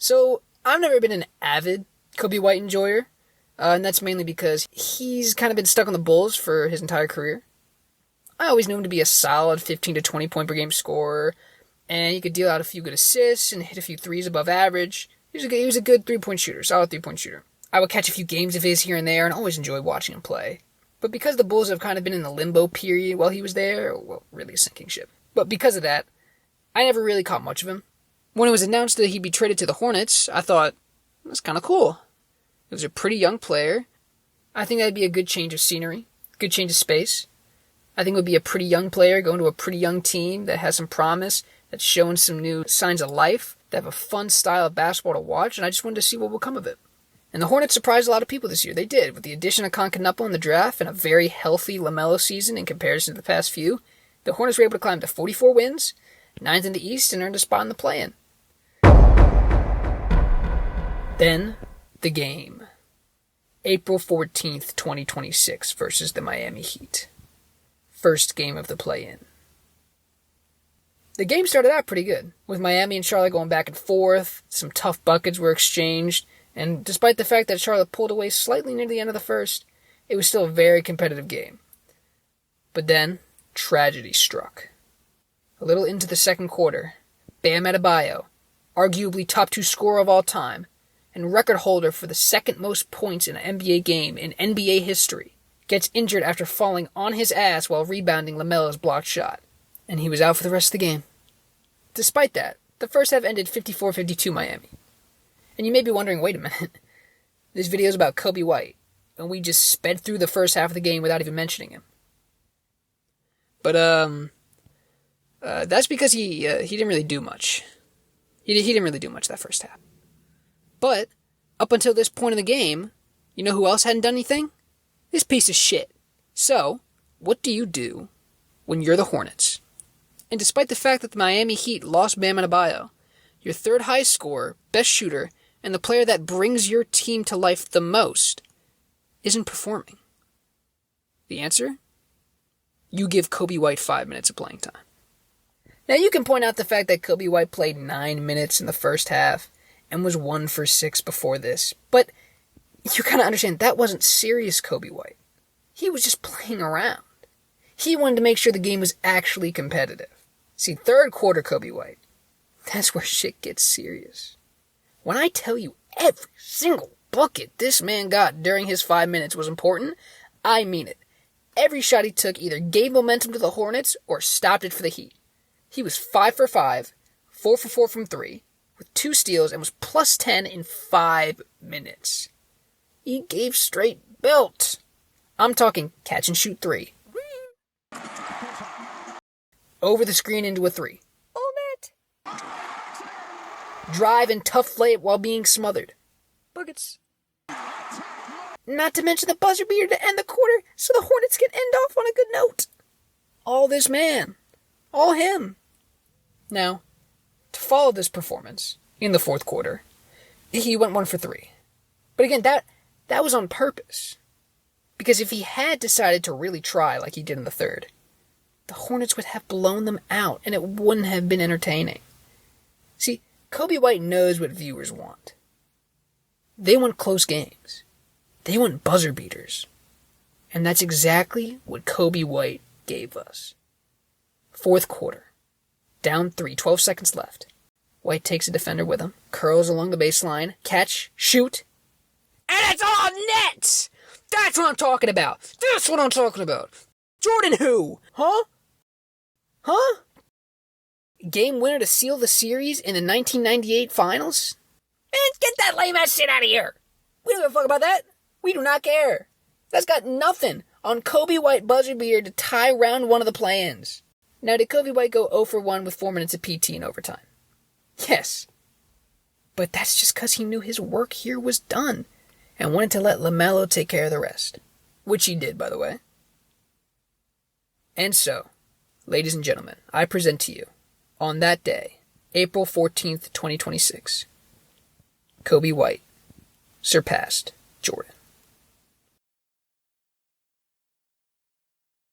So, I've never been an avid Coby White enjoyer, and that's mainly because he's kind of been stuck on the Bulls for his entire career. I always knew him to be a solid 15 to 20 point per game scorer, and he could deal out a few good assists and hit a few threes above average. He was a good 3-point shooter, solid 3-point shooter. I would catch a few games of his here and there and always enjoyed watching him play. But because the Bulls have kind of been in the limbo period while he was there, well, really a sinking ship. But because of that, I never really caught much of him. When it was announced that he'd be traded to the Hornets, I thought, that's kind of cool. He was a pretty young player. I think that'd be a good change of scenery, good change of space. I think it would be a pretty young player going to a pretty young team that has some promise, that's showing some new signs of life, that have a fun style of basketball to watch, and I just wanted to see what would come of it. And the Hornets surprised a lot of people this year. They did. With the addition of Concanuppo in the draft and a very healthy LaMelo season in comparison to the past few, the Hornets were able to climb to 44 wins, 9th in the East, and earned a spot in the play-in. Then, the game. April 14th, 2026 versus the Miami Heat. First game of the play-in. The game started out pretty good, with Miami and Charlotte going back and forth, some tough buckets were exchanged, and despite the fact that Charlotte pulled away slightly near the end of the first, it was still a very competitive game. But then, tragedy struck. A little into the second quarter, Bam Adebayo, arguably top 2 scorer of all time, and record holder for the second most points in an NBA game in NBA history, gets injured after falling on his ass while rebounding LaMelo's blocked shot, and he was out for the rest of the game. Despite that, the first half ended 54-52 Miami. And you may be wondering, wait a minute, this video is about Coby White, and we just sped through the first half of the game without even mentioning him. But, that's because he didn't really do much. He didn't really do much that first half. But, up until this point in the game, you know who else hadn't done anything? This piece of shit. So, what do you do when you're the Hornets? And despite the fact that the Miami Heat lost Bam Adebayo, your third highest scorer, best shooter, and the player that brings your team to life the most, isn't performing. The answer? You give Coby White 5 minutes of playing time. Now you can point out the fact that Coby White played 9 minutes in the first half, and was 1 for 6 before this. But you gotta understand, that wasn't serious Coby White. He was just playing around. He wanted to make sure the game was actually competitive. See, third quarter Coby White, that's where shit gets serious. When I tell you every single bucket this man got during his 5 minutes was important, I mean it. Every shot he took either gave momentum to the Hornets or stopped it for the Heat. He was 5 for 5, 4 for 4 from 3, with 2 steals, and was plus 10 in 5 minutes. He gave straight belt. I'm talking catch and shoot 3. Over the screen into a 3. All net. Drive and tough layup while being smothered. Buckets. Not to mention the buzzer beater to end the quarter so the Hornets can end off on a good note. All this man. All him. Now, to follow this performance in the fourth quarter, he went 1 for 3. But again, that was on purpose. Because if he had decided to really try like he did in the third, the Hornets would have blown them out, and it wouldn't have been entertaining. See, Coby White knows what viewers want. They want close games. They want buzzer beaters. And that's exactly what Coby White gave us. Fourth quarter. Down 3, 12 seconds left. White takes a defender with him, curls along the baseline, catch, shoot, and it's all net! That's what I'm talking about! That's what I'm talking about! Jordan who? Huh? Huh? Game winner to seal the series in the 1998 finals? Man, get that lame-ass shit out of here! We don't give a fuck about that! We do not care! That's got nothing on Coby White buzzer beater to tie round 1 of the play-ins. Now, did Coby White go 0 for 1 with 4 minutes of PT in overtime? Yes. But that's just because he knew his work here was done and wanted to let LaMelo take care of the rest. Which he did, by the way. And so, ladies and gentlemen, I present to you, on that day, April 14th, 2026, Coby White surpassed Jordan.